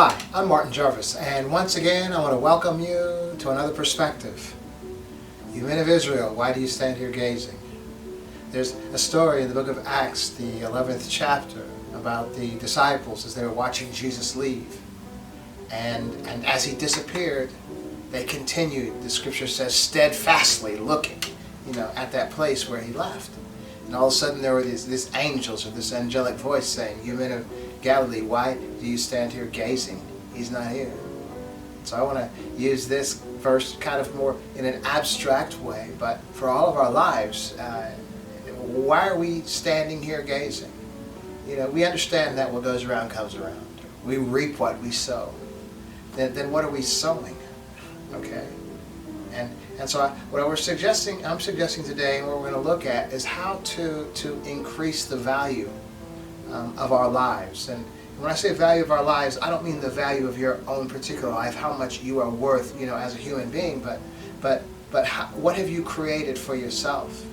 Hi, I'm Martin Jarvis, and once again I want to welcome you to another perspective. You men of Israel, why do you stand here gazing? There's a story in the book of Acts, the 11th chapter, about the disciples as they were watching Jesus leave. And as he disappeared, they continued, the scripture says, steadfastly looking, at that place where he left. And all of a sudden there were these angels, or this angelic voice saying, "You men of Galilee, why do you stand here gazing? He's not here." So I want to use this verse kind of more in an abstract way, but for all of our lives, why are we standing here gazing? We understand that what goes around comes around. We reap what we sow. Then what are we sowing? Okay? And so I'm suggesting today, and what we're going to look at is how to increase the value of our lives. And when I say value of our lives, I don't mean the value of your own particular life, how much you are worth, as a human being, but what have you created for yourself?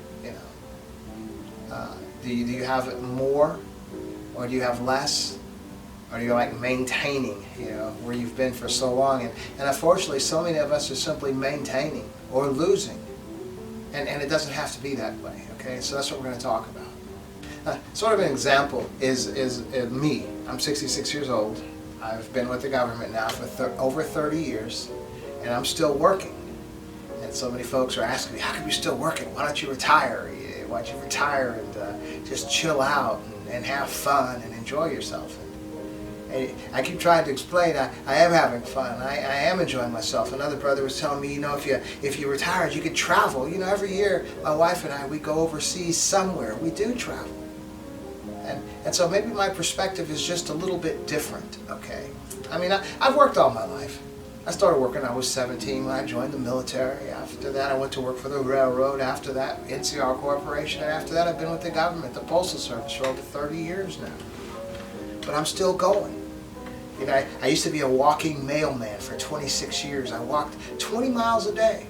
Do you have more, or do you have less? Or you're like maintaining, where you've been for so long. And unfortunately, so many of us are simply maintaining or losing. And it doesn't have to be that way, okay? So that's what we're going to talk about. Sort of an example is me. I'm 66 years old. I've been with the government now for over 30 years, and I'm still working. And so many folks are asking me, how come you're still working? Why don't you retire? Why don't you retire and just chill out and have fun and enjoy yourself? I keep trying to explain I am having fun. I am enjoying myself. Another brother was telling me, if you retired, you could travel. Every year my wife and I, we go overseas somewhere. We do travel. And so maybe my perspective is just a little bit different, okay? I mean, I've worked all my life. I started working when I was 17 when I joined the military. After that, I went to work for the railroad. After that, NCR Corporation. And after that, I've been with the government, the Postal Service, for over 30 years now. But I'm still going. I used to be a walking mailman for 26 years. I walked 20 miles a day.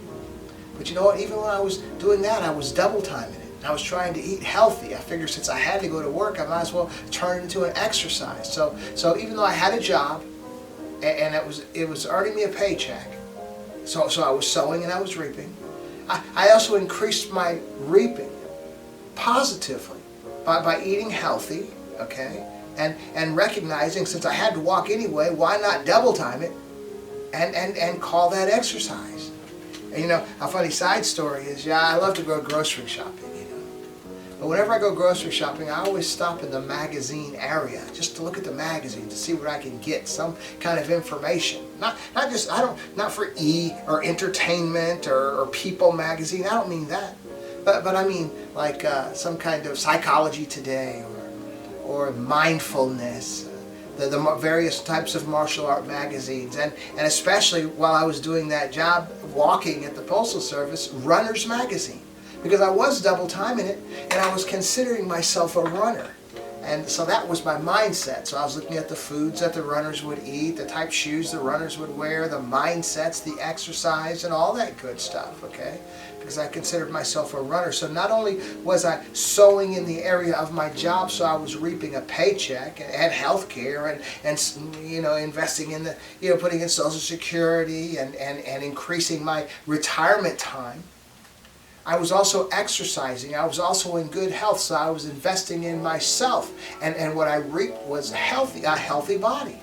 But you know what? Even when I was doing that, I was double timing it. I was trying to eat healthy. I figured since I had to go to work, I might as well turn it into an exercise. So even though I had a job, and it was earning me a paycheck, so I was sowing and I was reaping, I also increased my reaping positively by eating healthy, okay? And recognizing, since I had to walk anyway, why not double time it and call that exercise? And a funny side story is, I love to go grocery shopping, But whenever I go grocery shopping, I always stop in the magazine area just to look at the magazine to see what I can get, some kind of information. Not for or entertainment or People magazine. I don't mean that. But I mean like some kind of Psychology Today or mindfulness, the various types of martial art magazines, and especially while I was doing that job walking at the Postal Service, Runner's Magazine, because I was double timing it and I was considering myself a runner. And so that was my mindset. So I was looking at the foods that the runners would eat, the type of shoes the runners would wear, the mindsets, the exercise, and all that good stuff, okay? Because I considered myself a runner. So not only was I sowing in the area of my job, so I was reaping a paycheck and health care and investing in putting in Social Security and increasing my retirement time. I was also exercising. I was also in good health, so I was investing in myself. And what I reaped was a healthy body.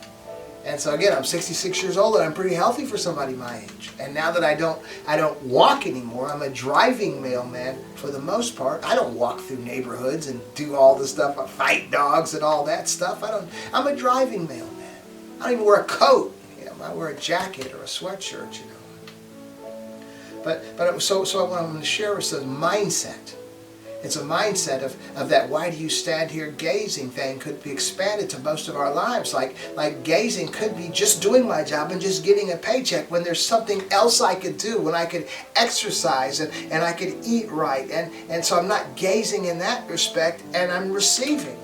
And so again, I'm 66 years old and I'm pretty healthy for somebody my age. And now that I don't walk anymore, I'm a driving mailman for the most part. I don't walk through neighborhoods and do all the stuff, I fight dogs and all that stuff. I'm a driving mailman. I don't even wear a coat. I wear a jacket or a sweatshirt, But so what I'm going to share is the mindset. It's a mindset of that why do you stand here gazing thing could be expanded to most of our lives. Like gazing could be just doing my job and just getting a paycheck when there's something else I could do, when I could exercise and I could eat right. And so I'm not gazing in that respect, and I'm receiving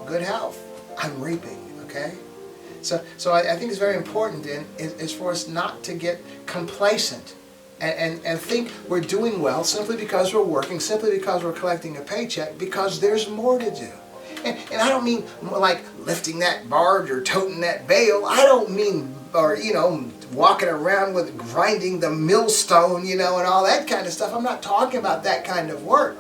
good health. I'm reaping, okay? So I think it's very important is for us not to get complacent and think we're doing well simply because we're working, simply because we're collecting a paycheck, because there's more to do. And I don't mean like lifting that barge or toting that bale. I don't mean, or walking around with grinding the millstone, and all that kind of stuff. I'm not talking about that kind of work.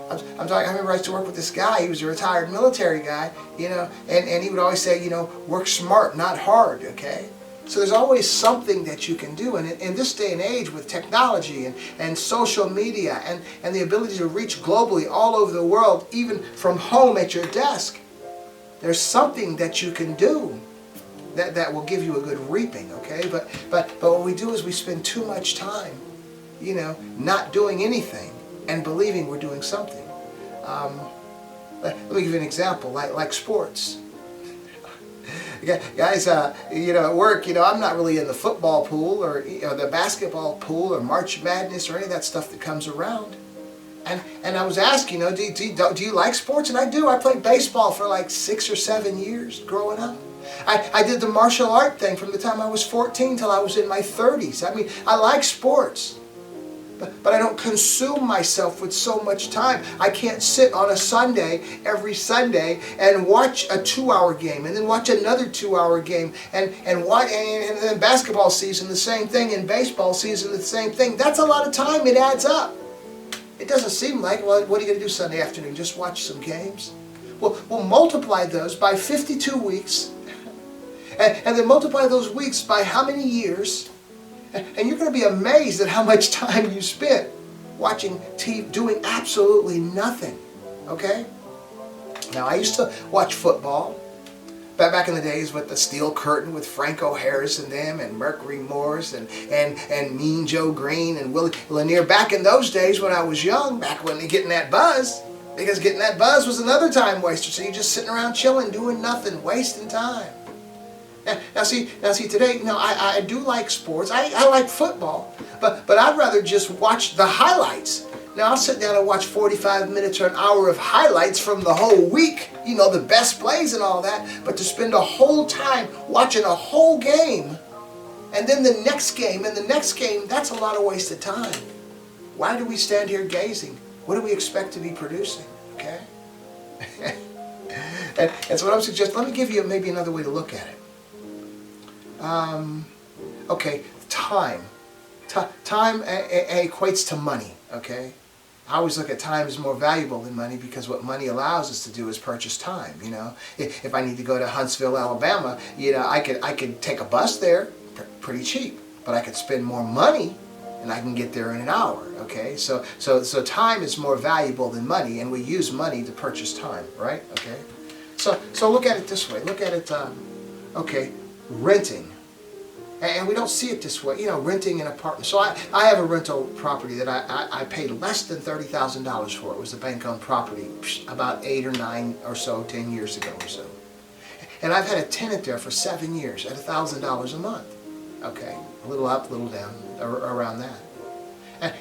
I'm talking. I remember I used to work with this guy. He was a retired military guy, and he would always say, work smart, not hard. Okay. So there's always something that you can do. And in this day and age with technology and social media and the ability to reach globally all over the world, even from home at your desk, there's something that you can do that will give you a good reaping, okay? But what we do is we spend too much time, not doing anything and believing we're doing something. Let me give you an example, like sports. Guys, at work, I'm not really in the football pool or the basketball pool or March Madness or any of that stuff that comes around. And I was asked, do you like sports? And I do. I played baseball for like 6 or 7 years growing up. I did the martial art thing from the time I was 14 till I was in my 30s. I mean, I like sports. But I don't consume myself with so much time. I can't sit on a Sunday, every Sunday, and watch a 2-hour game, and then watch another 2-hour game, and then basketball season, the same thing, and baseball season, the same thing. That's a lot of time. It adds up. It doesn't seem like, well, what are you going to do Sunday afternoon? Just watch some games? Well, we'll multiply those by 52 weeks, and then multiply those weeks by how many years? And you're going to be amazed at how much time you spent watching TV, doing absolutely nothing. Okay? Now, I used to watch football back in the days with the Steel Curtain with Franco Harris and them and Mercury Morris and Mean Joe Green and Willie Lanier. Back in those days when I was young, back when getting that buzz, because getting that buzz was another time waster. So you're just sitting around chilling, doing nothing, wasting time. Now see today, I do like sports. I like football, but I'd rather just watch the highlights. Now I'll sit down and watch 45 minutes or an hour of highlights from the whole week, the best plays and all that, but to spend a whole time watching a whole game, and then the next game, and the next game, that's a lot of wasted time. Why do we stand here gazing? What do we expect to be producing? Okay? and so what I'm suggesting, let me give you maybe another way to look at it. Okay, time. Time equates to money, okay? I always look at time as more valuable than money because what money allows us to do is purchase time, If I need to go to Huntsville, Alabama, I could take a bus there pretty cheap, but I could spend more money and I can get there in an hour, okay? So time is more valuable than money, and we use money to purchase time, right? Okay? So look at it this way. Look at it, okay, renting. And we don't see it this way, renting an apartment. So I have a rental property that I paid less than $30,000 for. It was a bank-owned property about 8 or 9 or so, 10 years ago or so. And I've had a tenant there for 7 years at $1,000 a month. Okay, a little up, a little down, around that.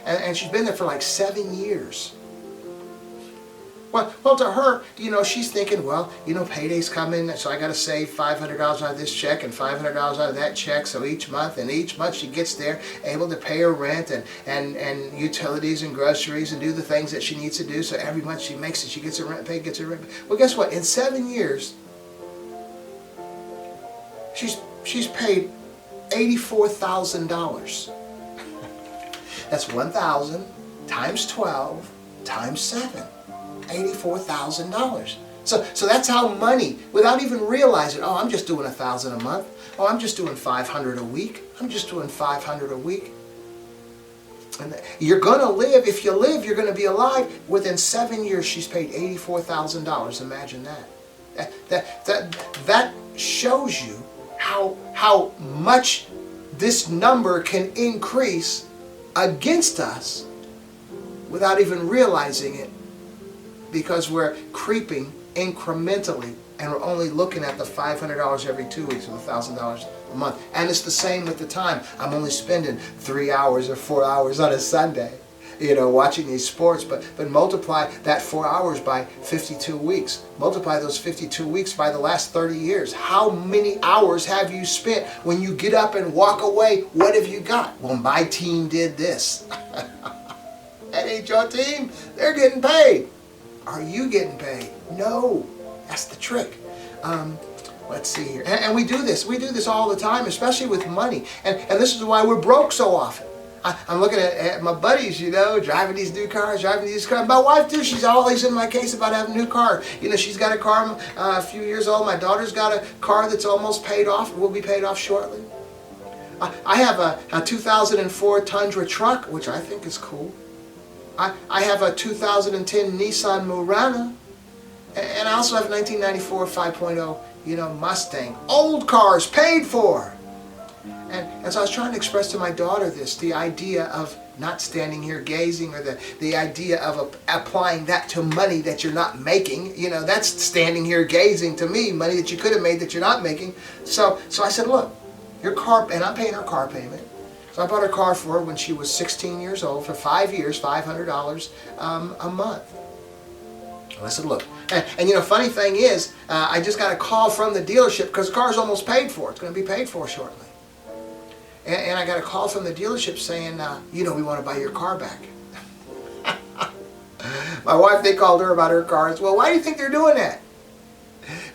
And she's been there for like 7 years. Well, to her, she's thinking, well, payday's coming, so I got to save $500 out of this check and $500 out of that check. So each month she gets there, able to pay her rent and utilities and groceries and do the things that she needs to do. So every month she makes it, she gets her rent paid, gets her rent paid. Well, guess what? In 7 years, she's paid $84,000. That's 1,000 times 12 times 7. $84,000. So that's how money, without even realizing, I'm just doing 1,000 a month. I'm just doing 500 a week. I'm just doing 500 a week. And you're going to live, if you live, you're going to be alive. Within 7 years, she's paid $84,000. Imagine that. That shows you how much this number can increase against us without even realizing it. Because we're creeping incrementally and we're only looking at the $500 every 2 weeks or the $1,000 a month. And it's the same with the time. I'm only spending 3 hours or 4 hours on a Sunday, watching these sports. But multiply that 4 hours by 52 weeks. Multiply those 52 weeks by the last 30 years. How many hours have you spent when you get up and walk away? What have you got? Well, my team did this. That ain't your team. They're getting paid. Are you getting paid? No. That's the trick. Let's see here. And we do this. We do this all the time, especially with money. And this is why we're broke so often. I'm looking at my buddies, you know, driving these new cars, driving these cars. My wife too, she's always in my case about having a new car. You know, she's got a car a few years old. My daughter's got a car that's almost paid off, will be paid off shortly. I have a 2004 Tundra truck, which I think is cool. I have a 2010 Nissan Murano. And I also have a 1994 5.0, you know, Mustang. Old cars paid for. And so I was trying to express to my daughter the idea of not standing here gazing, or the idea of applying that to money that you're not making. You know, that's standing here gazing to me, money that you could have made that you're not making. So I said, look, your car, and I'm paying her car payment. So I bought her car for her when she was 16 years old for 5 years, $500 a month. And I said, look, and you know, funny thing is, I just got a call from the dealership because the car's almost paid for. It's going to be paid for shortly. And I got a call from the dealership saying, you know, we want to buy your car back. My wife, they called her about her cars. Well, why do you think they're doing that?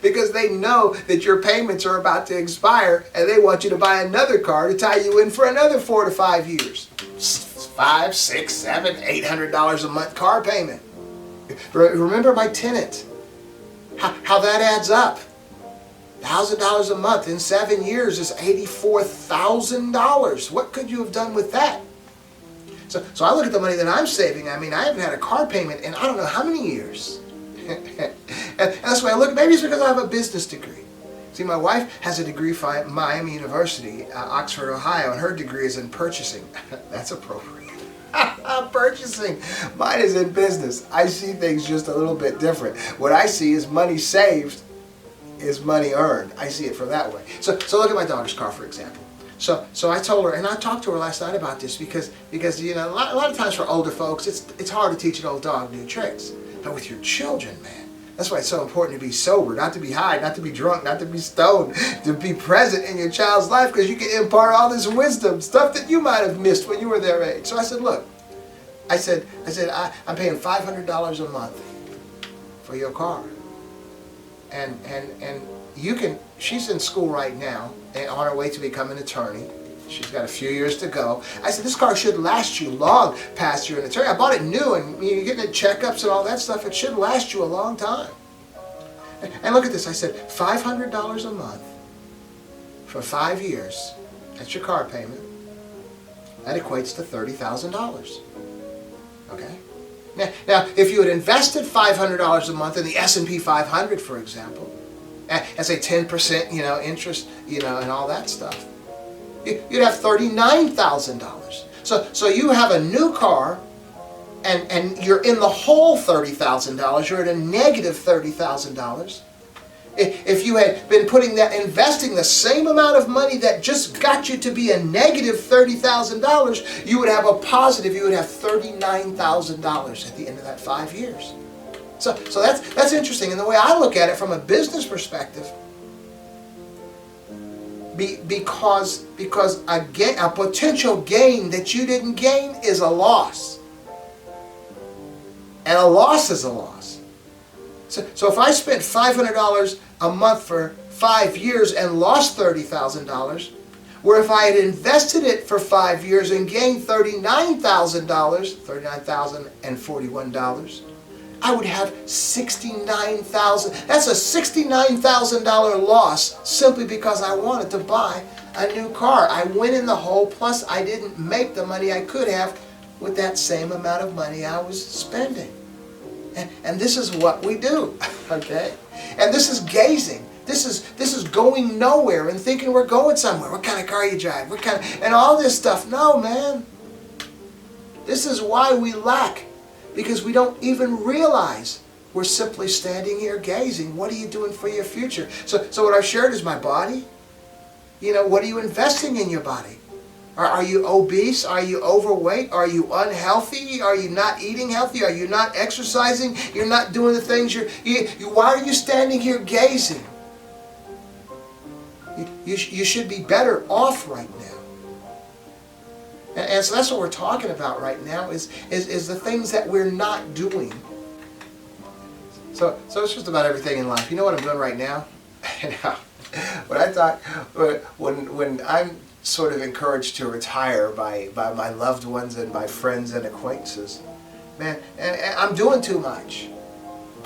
Because they know that your payments are about to expire and they want you to buy another car to tie you in for another 4 to 5 years. $500, $600, $700, $800 a month car payment. Remember my tenant, how that adds up. $1,000 a month in 7 years is $84,000. What could you have done with that? So I look at the money that I'm saving. I mean, I haven't had a car payment in I don't know how many years. and that's why I look. Maybe it's because I have a business degree. See, my wife has a degree from Miami University, Oxford, Ohio, and her degree is in purchasing. That's appropriate. Purchasing. Mine is in business. I see things just a little bit different. What I see is money saved is money earned. I see it from that way. So look at my daughter's car, for example. So I told her, and I talked to her last night about this because you know, a lot of times for older folks, it's hard to teach an old dog new tricks. But with your children, man, that's why it's so important to be sober, not to be high, not to be drunk, not to be stoned, to be present in your child's life, because you can impart all this wisdom, stuff that you might have missed when you were their age. So I said, look, I said, I'm paying $500 a month for your car. And you can, she's in school right now and on her way to become an attorney. She's got a few years to go. I said, this car should last you long past you're an attorney. I bought it new, and you're getting the checkups and all that stuff. It should last you a long time. And look at this. I said, $500 a month for 5 years. That's your car payment. That equates to $30,000. Okay? Now, if you had invested $500 a month in the S&P 500, for example, at say 10%, you know, interest, you know, and all that stuff, you'd have $39,000. So you have a new car, and you're in the whole $30,000. You're at a negative $30,000. If you had been investing the same amount of money that just got you to be a negative $30,000, you would have a positive. You would have $39,000 at the end of that 5 years. So that's interesting. And the way I look at it from a business perspective, because a potential gain that you didn't gain is a loss, and a loss is a loss. So if I spent $500 a month for 5 years and lost $30,000, where if I had invested it for 5 years and gained $39,041, I would have $69,000. That's a $69,000 loss simply because I wanted to buy a new car. I went in the hole, plus I didn't make the money I could have with that same amount of money I was spending. And this is what we do, okay? And this is gazing. This is going nowhere and thinking we're going somewhere. What kind of car you drive? And all this stuff. No, man. This is why we lack. Because we don't even realize we're simply standing here gazing. What are you doing for your future? So what I've shared is my body. You know, what are you investing in your body? Are you obese? Are you overweight? Are you unhealthy? Are you not eating healthy? Are you not exercising? You're not doing the things why are you standing here gazing? You should be better off right now. And so that's what we're talking about right now is the things that we're not doing So it's just about everything in life. You know what I'm doing right now? When I thought, when I'm sort of encouraged to retire by my loved ones and my friends and acquaintances, man, and I'm doing too much.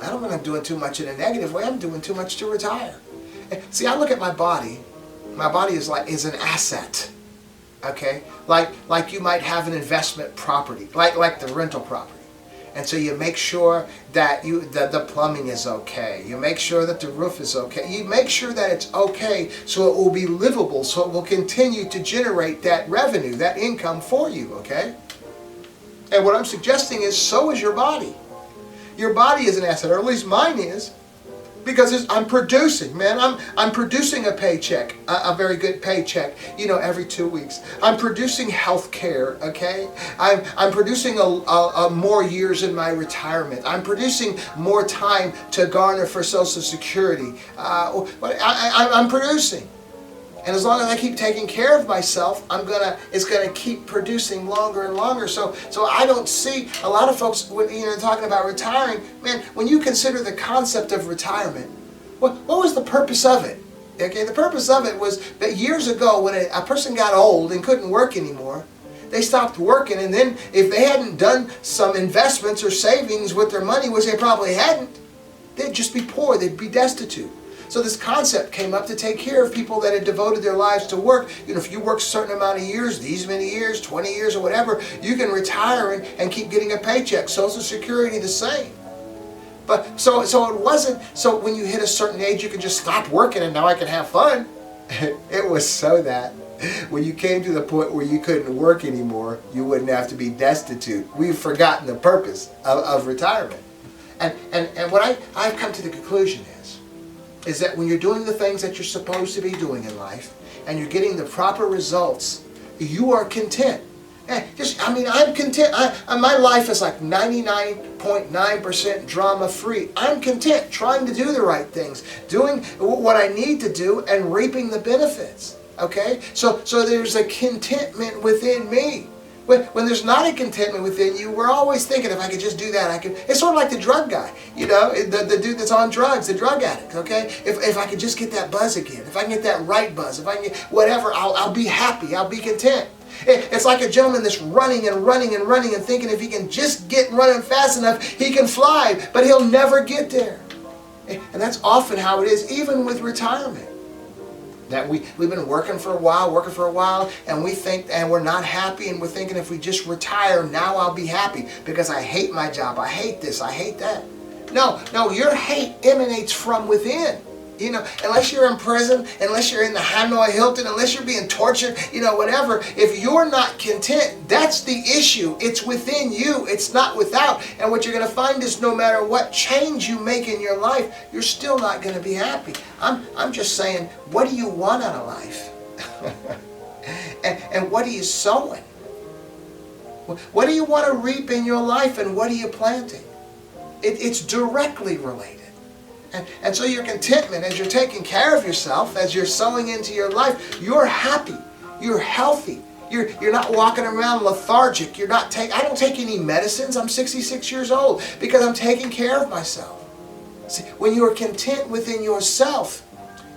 I don't mean I'm doing too much in a negative way. I'm doing too much to retire. See, I look at my body. My body is an asset. Okay, like you might have an investment property, like the rental property. And so you make sure that the plumbing is okay. You make sure that the roof is okay. You make sure that it's okay so it will be livable, so it will continue to generate that revenue, that income for you, okay? And what I'm suggesting is so is your body. Your body is an asset, or at least mine is. Because I'm producing, man. I'm producing a paycheck, a very good paycheck, every 2 weeks. I'm producing health care, okay? I'm producing a more years in my retirement. I'm producing more time to garner for Social Security. I'm producing. And as long as I keep taking care of myself, it's gonna keep producing longer and longer. So I don't see a lot of folks when talking about retiring. Man, when you consider the concept of retirement, what was the purpose of it? Okay, the purpose of it was that years ago, when a person got old and couldn't work anymore, they stopped working, and then if they hadn't done some investments or savings with their money, which they probably hadn't, they'd just be poor. They'd be destitute. So this concept came up to take care of people that had devoted their lives to work. If you work a certain amount of years, these many years, 20 years or whatever, you can retire and keep getting a paycheck. Social Security the same. But so it wasn't, so when you hit a certain age, you can just stop working and now I can have fun. It was so that when you came to the point where you couldn't work anymore, you wouldn't have to be destitute. We've forgotten the purpose of retirement. And what I've come to the conclusion is that when you're doing the things that you're supposed to be doing in life and you're getting the proper results, you are content. I'm content. My life is like 99.9% drama free. I'm content trying to do the right things, doing what I need to do and reaping the benefits. Okay? So there's a contentment within me. When there's not a contentment within you, we're always thinking, if I could just do that, I could. It's sort of like the drug guy, the dude that's on drugs, the drug addict, okay? If I could just get that buzz again, if I can get that right buzz, if I can get whatever, I'll be happy, I'll be content. It's like a gentleman that's running and running and running and thinking if he can just get running fast enough, he can fly, but he'll never get there. And that's often how it is, even with retirement. That we've been working for a while, and we think, and we're not happy, and we're thinking if we just retire, now I'll be happy because I hate my job, I hate this, I hate that. No, your hate emanates from within. Unless you're in prison, unless you're in the Hanoi Hilton, unless you're being tortured, whatever, if you're not content, that's the issue. It's within you, it's not without. And what you're going to find is no matter what change you make in your life, you're still not going to be happy. I'm just saying, what do you want out of life? and what are you sowing? What do you want to reap in your life, and what are you planting? It's directly related. And so your contentment, as you're taking care of yourself, as you're sowing into your life, you're happy, you're healthy, you're not walking around lethargic, I don't take any medicines. I'm 66 years old because I'm taking care of myself. See, when you're content within yourself,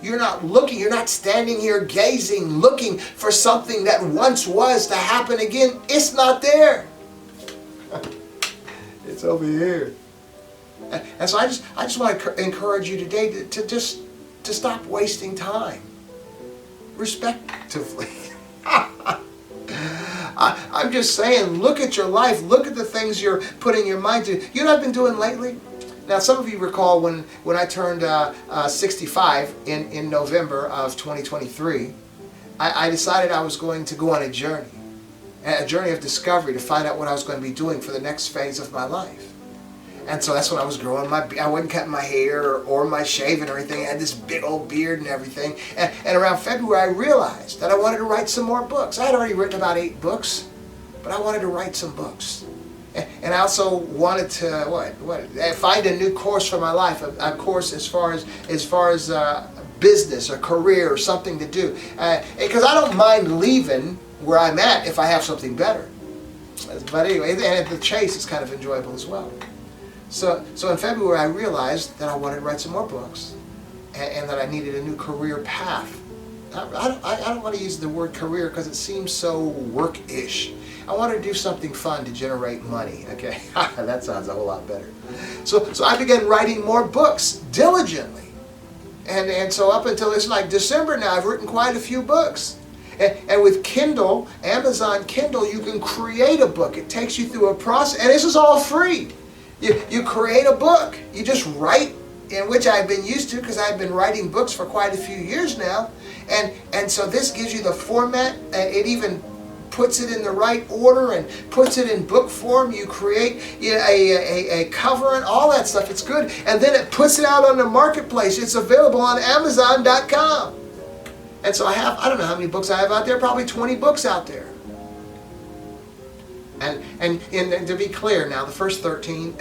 you're not standing here gazing, looking for something that once was to happen again. It's not there. It's over here. And so I just want to encourage you today to stop wasting time. Respectively. I'm just saying, look at your life. Look at the things you're putting your mind to. You know what I've been doing lately? Now, some of you recall when I turned 65 in November of 2023, I decided I was going to go on a journey of discovery to find out what I was going to be doing for the next phase of my life. And so that's when I was growing I wasn't cutting my hair or my shaving or anything. I had this big old beard and everything. And around February, I realized that I wanted to write some more books. I had already written about 8 books, but I wanted to write some books. And I also wanted to find a new course for my life, a course as far as business or career or something to do. Because I don't mind leaving where I'm at if I have something better. But anyway, and the chase is kind of enjoyable as well. So in February, I realized that I wanted to write some more books, and that I needed a new career path. I don't want to use the word career because it seems so work-ish. I wanted to do something fun to generate money. Okay, that sounds a whole lot better. So I began writing more books diligently, and so up until it's like December now, I've written quite a few books. And with Kindle, Amazon Kindle, you can create a book. It takes you through a process, and this is all free. You create a book. You just write, in which I've been used to because I've been writing books for quite a few years now. And so this gives you the format. It even puts it in the right order and puts it in book form. You create a cover and all that stuff. It's good. And then it puts it out on the marketplace. It's available on Amazon.com. And so I don't know how many books I have out there, probably 20 books out there. And to be clear now, the first 13,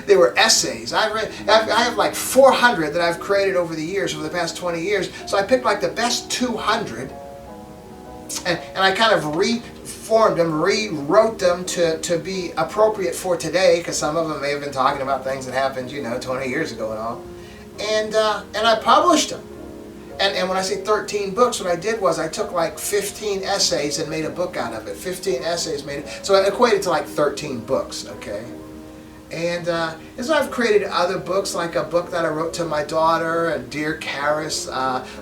they were essays. I have like 400 that I've created over the years, over the past 20 years. So I picked like the best 200, and I kind of reformed them, rewrote them to be appropriate for today, because some of them may have been talking about things that happened, 20 years ago and all. And I published them. And when I say 13 books, what I did was I took like 15 essays and made a book out of it. 15 essays made it. So it equated to like 13 books, okay? And so I've created other books, like a book that I wrote to my daughter, Dear Karis,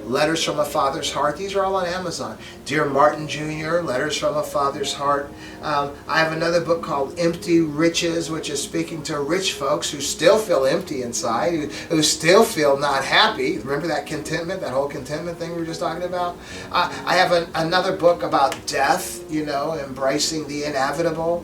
Letters from a Father's Heart. These are all on Amazon. Dear Martin Jr., Letters from a Father's Heart. I have another book called Empty Riches, which is speaking to rich folks who still feel empty inside, who still feel not happy. Remember that contentment, that whole contentment thing we were just talking about? I have another book about death, embracing the inevitable.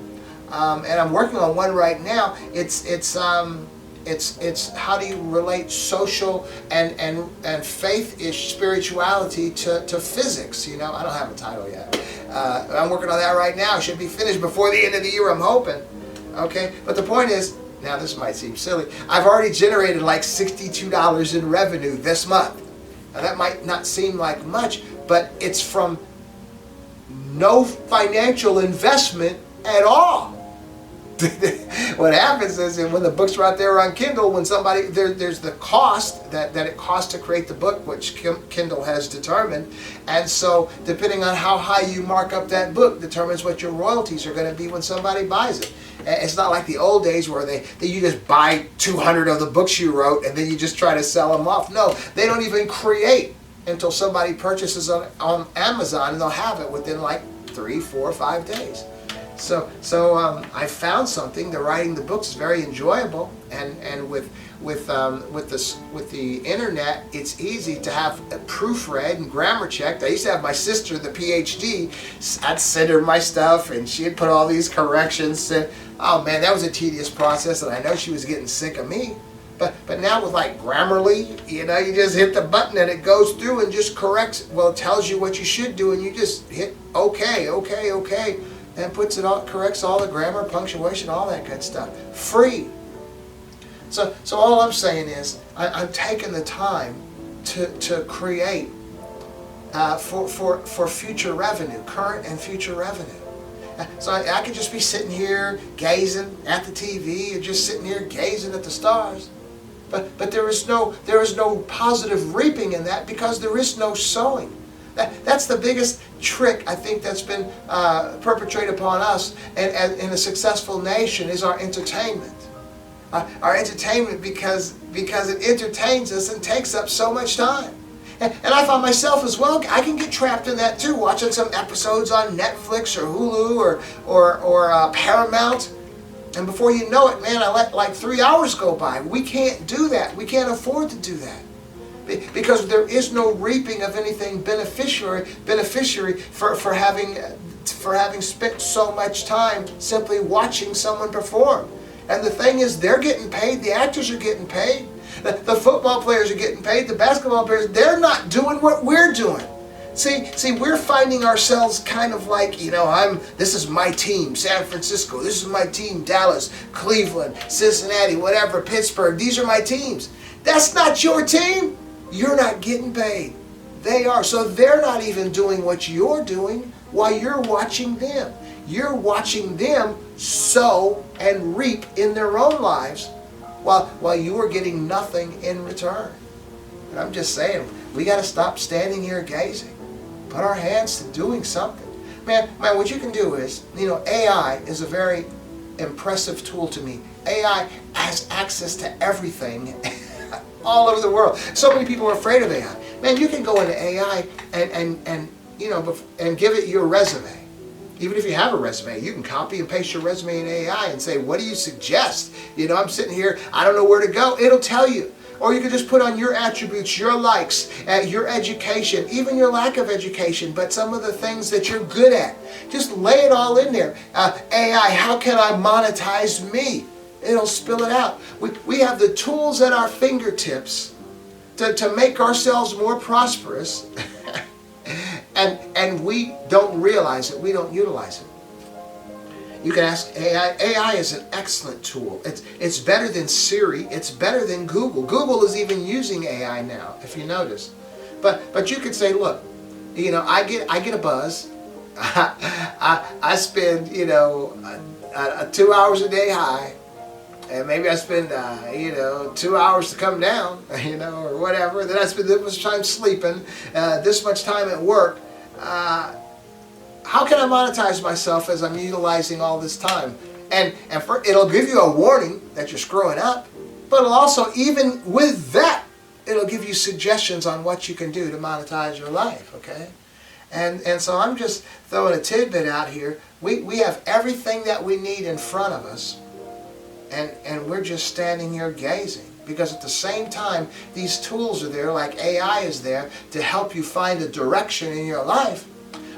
And I'm working on one right now. It's how do you relate social and faith-ish spirituality to physics. I don't have a title yet. I'm working on that right now. It should be finished before the end of the year, I'm hoping. Okay, but the point is, now this might seem silly, I've already generated like $62 in revenue this month. Now that might not seem like much, but it's from no financial investment at all. What happens is, when the books are out there on Kindle, when somebody there's the cost that it costs to create the book, which Kindle has determined, and so depending on how high you mark up that book determines what your royalties are going to be when somebody buys it. It's not like the old days where you just buy 200 of the books you wrote and then you just try to sell them off. No, they don't even create until somebody purchases on Amazon, and they'll have it within like 3, 4, 5 days. So I found something. The writing the books is very enjoyable, and with the internet, it's easy to have proofread and grammar checked. I used to have my sister, the PhD. I'd send her my stuff, and she'd put all these corrections. And oh man, that was a tedious process, and I know she was getting sick of me. But now with like Grammarly, you just hit the button and it goes through and just corrects. Well, it tells you what you should do, and you just hit OK, and corrects all the grammar, punctuation, all that good stuff. Free. So all I'm saying is, I'm taking the time to create for future revenue, current and future revenue. So I could just be sitting here gazing at the TV, or just sitting here gazing at the stars. But there is no positive reaping in that, because there is no sowing. That's the biggest trick, I think, that's been perpetrated upon us and in a successful nation, is our entertainment. Our entertainment, because it entertains us and takes up so much time. And I found myself as well, I can get trapped in that too, watching some episodes on Netflix or Hulu or Paramount. And before you know it, man, I let like 3 hours go by. We can't do that. We can't afford to do that. Because there is no reaping of anything beneficiary for having spent so much time simply watching someone perform. And the thing is, they're getting paid, the actors are getting paid, the football players are getting paid, the basketball players, they're not doing what we're doing. See, we're finding ourselves kind of like, this is my team, San Francisco, this is my team, Dallas, Cleveland, Cincinnati, whatever, Pittsburgh, these are my teams. That's not your team. You're not getting paid. They are. So they're not even doing what you're doing while you're watching them. You're watching them sow and reap in their own lives while you are getting nothing in return. And I'm just saying, we got to stop standing here gazing. Put our hands to doing something. Man, what you can do is, AI is a very impressive tool to me. AI has access to everything all over the world. So many people are afraid of AI. Man, you can go into AI and give it your resume. Even if you have a resume, you can copy and paste your resume in AI and say, what do you suggest? I'm sitting here, I don't know where to go. It'll tell you. Or you can just put on your attributes, your likes, your education, even your lack of education, but some of the things that you're good at. Just lay it all in there. AI, how can I monetize me? It'll spill it out. We have the tools at our fingertips to make ourselves more prosperous. And we don't realize it. We don't utilize it. You can ask AI. AI is an excellent tool. It's better than Siri. It's better than Google. Google is even using AI now, if you notice. But you could say, look, I get a buzz. I spend 2 hours a day high, and maybe I spend 2 hours to come down, or whatever. Then I spend this much time sleeping, this much time at work. How can I monetize myself as I'm utilizing all this time? And it'll give you a warning that you're screwing up, but it'll also, even with that, it'll give you suggestions on what you can do to monetize your life, okay? And so I'm just throwing a tidbit out here. We have everything that we need in front of us, and we're just standing here gazing. Because at the same time, these tools are there, like AI is there, to help you find a direction in your life.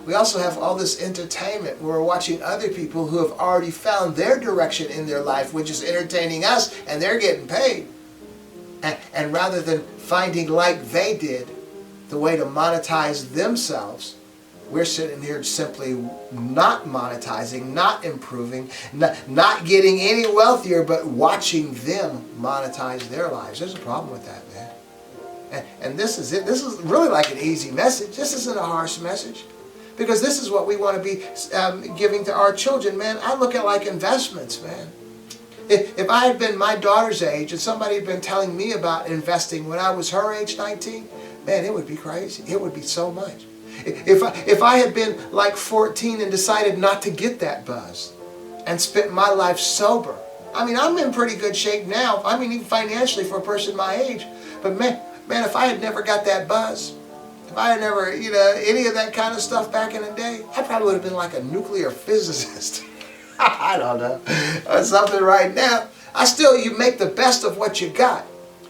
We also have all this entertainment where we're watching other people who have already found their direction in their life, which is entertaining us, and they're getting paid. And rather than finding, like they did, the way to monetize themselves, we're sitting here simply not monetizing, not improving, not getting any wealthier, but watching them monetize their lives. There's a problem with that, man. And this is it. This is really like an easy message. This isn't a harsh message. Because this is what we want to be giving to our children, man. I look at it like investments, man. If I had been my daughter's age and somebody had been telling me about investing when I was her age, 19, man, it would be crazy. It would be so much. If I had been like 14 and decided not to get that buzz and spent my life sober, I'm in pretty good shape now. Even financially for a person my age. But man, if I had never got that buzz, if I had never, any of that kind of stuff back in the day, I probably would have been like a nuclear physicist. I don't know. Or something right now. You make the best of what you got.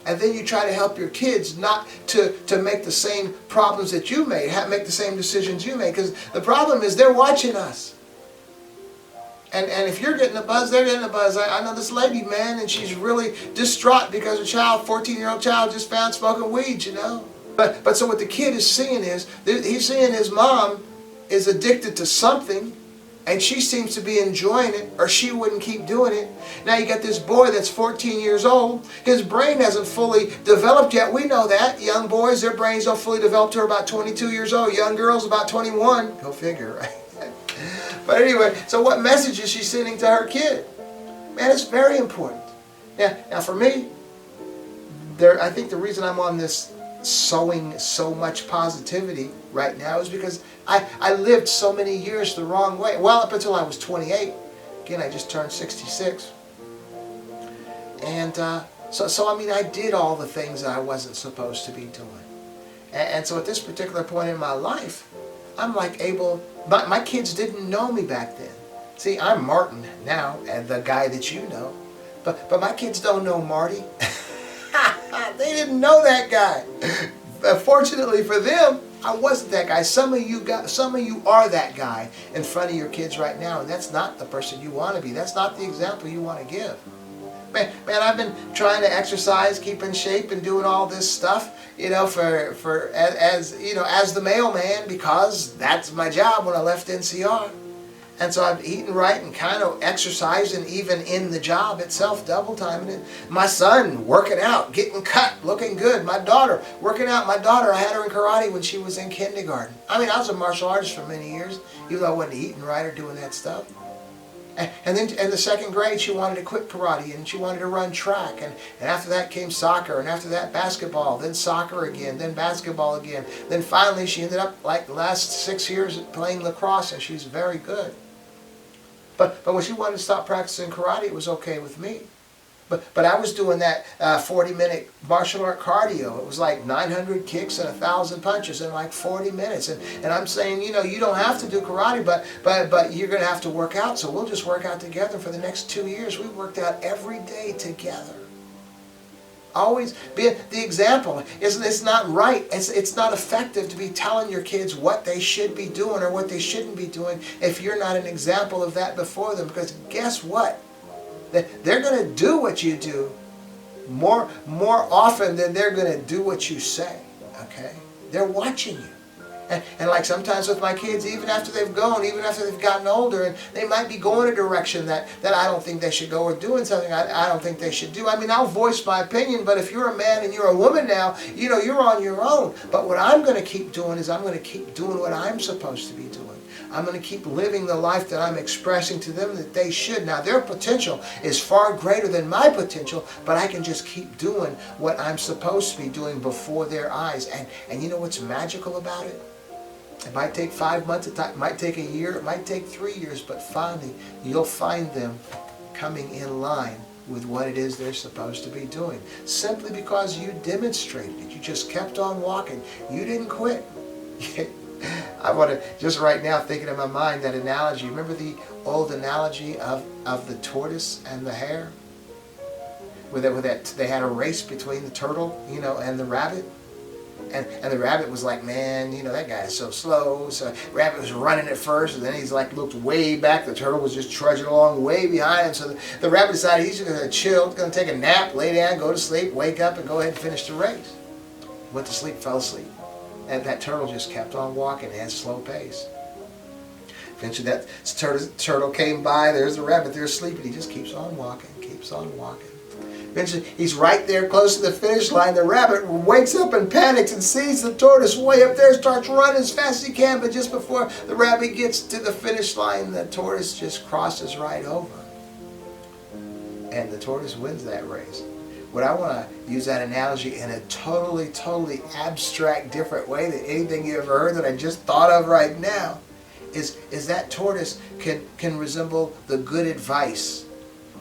And then you try to help your kids not to make the same problems that you made, make the same decisions you made. Because the problem is they're watching us. And if you're getting a buzz, they're getting a buzz. I know this lady, man, and she's really distraught because her 14-year-old child just found smoking weed, But so what the kid is seeing is, he's seeing his mom is addicted to something, and she seems to be enjoying it, or she wouldn't keep doing it. Now you got this boy that's 14 years old. His brain hasn't fully developed yet. We know that. Young boys, their brains don't fully develop till about 22 years old. Young girls, about 21. Go figure, right? But anyway, so what message is she sending to her kid? Man, it's very important. Now for me, I think the reason I'm on this sowing so much positivity right now is because I lived so many years the wrong way. Well, up until I was 28. Again, I just turned 66. And so I did all the things that I wasn't supposed to be doing. And so at this particular point in my life, I'm like my kids didn't know me back then. See, I'm Martin now, and the guy that you know. But my kids don't know Marty. They didn't know that guy. Fortunately for them, I wasn't that guy. Some of you are that guy in front of your kids right now, and that's not the person you want to be. That's not the example you want to give. Man, I've been trying to exercise, keep in shape, and doing all this stuff, as the mailman, because that's my job when I left NCR. And so I've eaten right and kind of exercising even in the job itself, double timing it. My son working out, getting cut, looking good. My daughter working out. My daughter, I had her in karate when she was in kindergarten. I was a martial artist for many years, even though I wasn't eating right or doing that stuff. And then in the second grade, she wanted to quit karate and she wanted to run track. And after that came soccer, and after that basketball, then soccer again, then basketball again. Then finally she ended up like the last 6 years playing lacrosse, and she's very good. But when she wanted to stop practicing karate, it was okay with me. But I was doing that 40-minute martial art cardio. It was like 900 kicks and 1,000 punches in like 40 minutes. And I'm saying, you know, you don't have to do karate, but you're going to have to work out. So we'll just work out together for the next 2 years. We worked out every day together. Always be the example. It's not right. It's not effective to be telling your kids what they should be doing or what they shouldn't be doing if you're not an example of that before them. Because guess what? They're going to do what you do more often than they're going to do what you say. Okay? They're watching you. And like sometimes with my kids, even after they've gone, even after they've gotten older, and they might be going a direction that I don't think they should go, or doing something I don't think they should do. I mean, I'll voice my opinion, but if you're a man and you're a woman now, you know, you're on your own. But what I'm going to keep doing is I'm going to keep doing what I'm supposed to be doing. I'm going to keep living the life that I'm expressing to them that they should. Now, their potential is far greater than my potential, but I can just keep doing what I'm supposed to be doing before their eyes. And you know what's magical about it? It might take 5 months, it might take a year, it might take 3 years, but finally you'll find them coming in line with what it is they're supposed to be doing. Simply because you demonstrated it. You just kept on walking. You didn't quit. I want to, just right now, thinking in my mind, that analogy. Remember the old analogy of the tortoise and the hare? With that, they had a race between the turtle, you know, and the rabbit. And the rabbit was like, man, you know, that guy is so slow. So the rabbit was running at first, and then he's like looked way back. The turtle was just trudging along way behind him. So the rabbit decided he's going to chill, going to take a nap, lay down, go to sleep, wake up, and go ahead and finish the race. Went to sleep, fell asleep. And that turtle just kept on walking at a slow pace. Eventually that turtle came by. There's the rabbit there sleeping. He just keeps on walking, keeps on walking. Eventually he's right there close to the finish line. The rabbit wakes up and panics and sees the tortoise way up there, starts running as fast as he can. But just before the rabbit gets to the finish line, the tortoise just crosses right over. And the tortoise wins that race. What I want to use that analogy in a totally abstract, different way than anything you ever heard that I just thought of right now, is that tortoise can resemble the good advice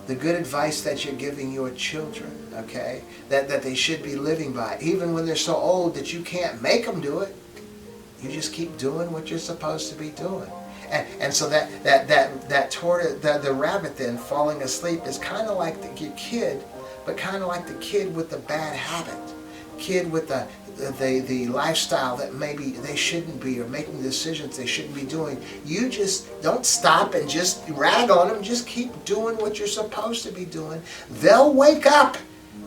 that you're giving your children, okay? That they should be living by, even when they're so old that you can't make them do it. You just keep doing what you're supposed to be doing. And so that tortoise, the rabbit then falling asleep is kind of like your kid, but kind of like the kid with the bad habit, kid with the lifestyle that maybe they shouldn't be, or making decisions they shouldn't be doing. You just don't stop and just rag on them. Just keep doing what you're supposed to be doing. They'll wake up.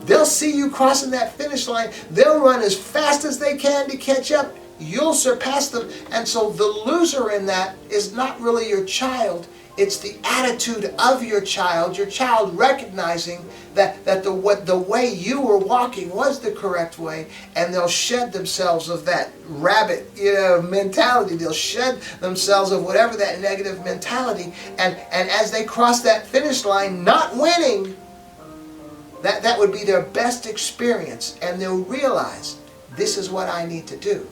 They'll see you crossing that finish line. They'll run as fast as they can to catch up. You'll surpass them. And so the loser in that is not really your child. It's the attitude of your child recognizing that the way you were walking was the correct way, and they'll shed themselves of that rabbit, mentality. They'll shed themselves of whatever that negative mentality, and as they cross that finish line, not winning, that would be their best experience, and they'll realize, this is what I need to do.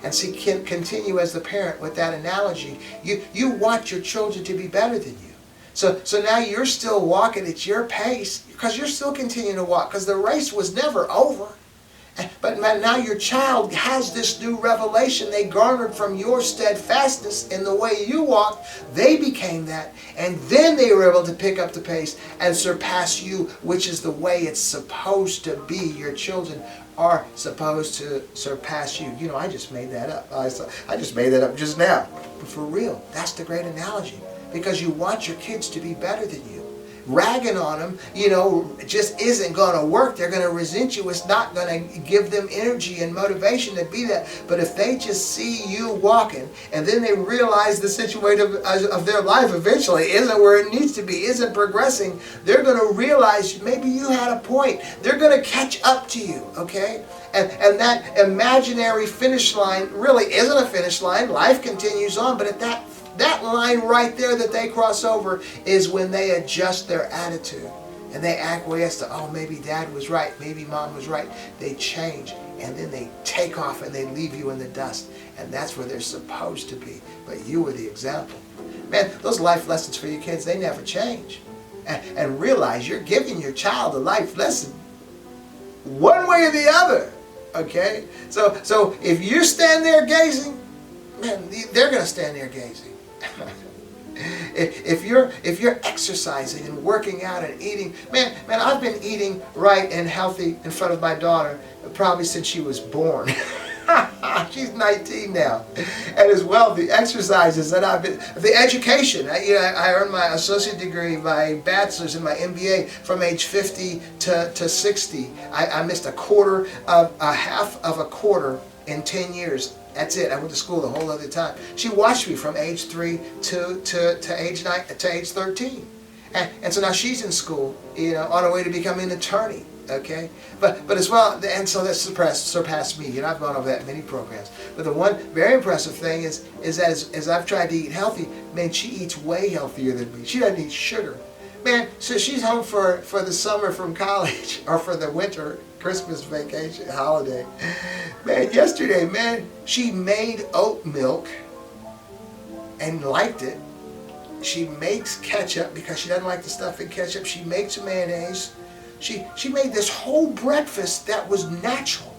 And see, continue as the parent with that analogy. You want your children to be better than you. So now you're still walking at your pace because you're still continuing to walk because the race was never over. But now your child has this new revelation they garnered from your steadfastness in the way you walked. They became that. And then they were able to pick up the pace and surpass you, which is the way it's supposed to be. Your children are supposed to surpass you. You know, I just made that up. I just made that up just now. But for real, that's the great analogy. Because you want your kids to be better than you. Ragging on them, just isn't going to work. They're going to resent you. It's not going to give them energy and motivation to be that. But if they just see you walking, and then they realize the situation of their life eventually isn't where it needs to be, isn't progressing, they're going to realize maybe you had a point. They're going to catch up to you, okay? And that imaginary finish line really isn't a finish line. Life continues on, but at that that line right there that they cross over is when they adjust their attitude. And they acquiesce to, oh, maybe dad was right, maybe mom was right. They change, and then they take off and they leave you in the dust. And that's where they're supposed to be. But you were the example. Man, those life lessons for your kids, they never change. And realize you're giving your child a life lesson one way or the other. Okay? So if you stand there gazing, man, they're going to stand there gazing. If you're exercising and working out and eating, man, I've been eating right and healthy in front of my daughter probably since she was born. She's 19 now, and as well the exercises that I've been, the education. I earned my associate degree, my bachelor's, and my MBA from age 50 to 60. I missed a half of a quarter in 10 years. That's it. I went to school the whole other time. She watched me from age 3 to age 9 to age 13, and so now she's in school, on her way to becoming an attorney. Okay, but as well, and so that surpassed me. I've gone over that in many programs. But the one very impressive thing is that as I've tried to eat healthy, man, she eats way healthier than me. She doesn't eat sugar, man. So she's home for the summer from college or for the winter Christmas vacation holiday. Man, yesterday, man, she made oat milk and liked it. She makes ketchup because she doesn't like the stuff in ketchup. She makes mayonnaise. She made this whole breakfast that was natural.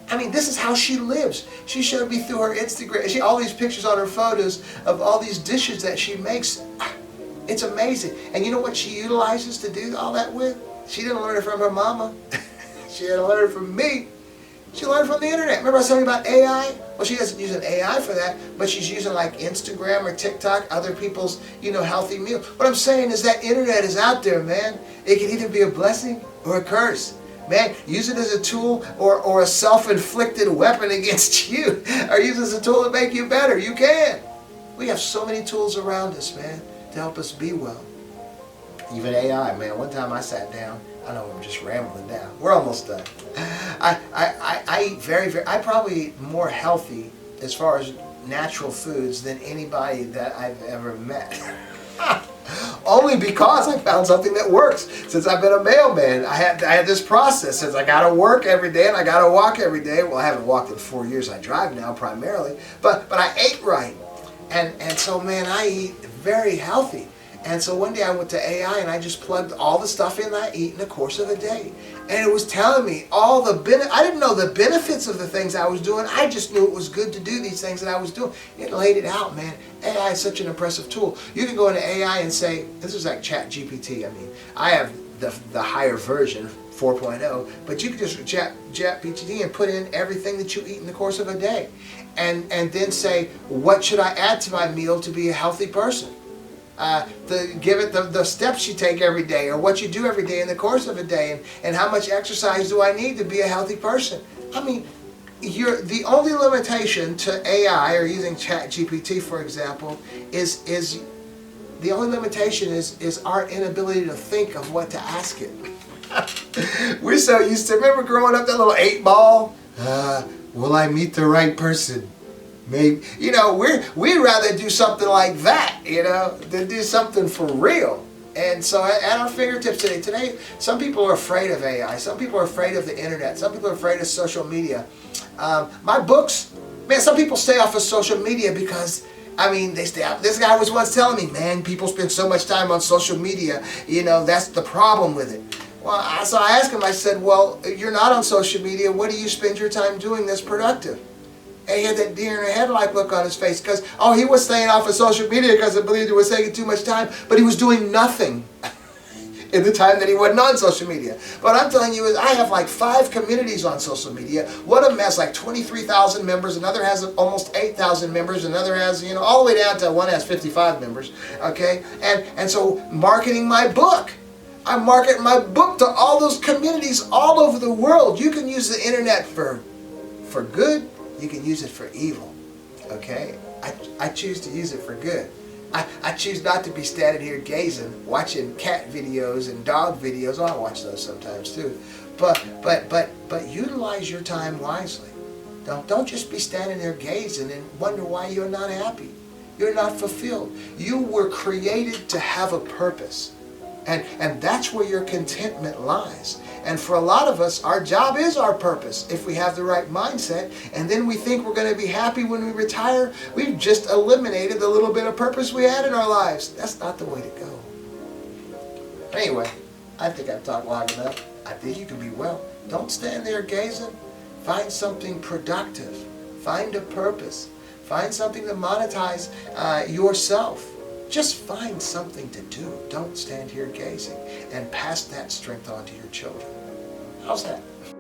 I mean, this is how she lives. She showed me through her Instagram. All these pictures on her photos of all these dishes that she makes. It's amazing. And you know what she utilizes to do all that with? She didn't learn it from her mama. She had to learn it from me. She learned from the internet. Remember I was telling you about AI? Well, she doesn't use an AI for that, but she's using like Instagram or TikTok, other people's, healthy meal. What I'm saying is that internet is out there, man. It can either be a blessing or a curse. Man, use it as a tool or a self-inflicted weapon against you, or use it as a tool to make you better. You can. We have so many tools around us, man, to help us be well. Even AI, man. One time I sat down. I know I'm just rambling now. We're almost done. I eat I probably eat more healthy as far as natural foods than anybody that I've ever met. Only because I found something that works. Since I've been a mailman, I had this process. Since I got to work every day and I got to walk every day. Well, I haven't walked in 4 years. I drive now primarily. But I ate right. And so, man, I eat very healthy. And so one day I went to AI and I just plugged all the stuff in that I eat in the course of a day. And it was telling me all the I didn't know the benefits of the things I was doing. I just knew it was good to do these things that I was doing. It laid it out, man. AI is such an impressive tool. You can go into AI and say, this is like ChatGPT. I mean, I have the higher version, 4.0, but you can just ChatGPT and put in everything that you eat in the course of a day. And then say, what should I add to my meal to be a healthy person? To give it the steps you take every day, or what you do every day in the course of a day, and how much exercise do I need to be a healthy person. I mean, the only limitation to AI or using ChatGPT, for example, is the only limitation is our inability to think of what to ask it. We're so used to, remember growing up, that little 8-ball? Will I meet the right person? Maybe, we'd rather do something like that, than do something for real. And so at our fingertips today, some people are afraid of AI. Some people are afraid of the internet. Some people are afraid of social media. My books, man, some people stay off of social media because, they stay out. This guy was once telling me, man, people spend so much time on social media, that's the problem with it. Well, so I asked him, I said, well, you're not on social media. What do you spend your time doing that's productive? And he had that deer in the headlight look on his face because, he was staying off of social media because he believed it was taking too much time, but he was doing nothing in the time that he wasn't on social media. But I'm telling you, I have like 5 communities on social media. One of them has like 23,000 members, another has almost 8,000 members, another has, all the way down to one has 55 members, okay? And so marketing my book. I'm marketing my book to all those communities all over the world. You can use the internet for good. You can use it for evil, okay? I choose to use it for good. I choose not to be standing here gazing, watching cat videos and dog videos. I watch those sometimes too. But utilize your time wisely. Don't just be standing there gazing and wonder why you're not happy. you're not fulfilled. You were created to have a purpose. And that's where your contentment lies. And for a lot of us, our job is our purpose if we have the right mindset. And then we think we're going to be happy when we retire. We've just eliminated the little bit of purpose we had in our lives. That's not the way to go. Anyway, I think I've talked long enough. I think you can be well. Don't stand there gazing. Find something productive. Find a purpose. Find something to monetize yourself. Just find something to do. Don't stand here gazing, and pass that strength on to your children. How's that?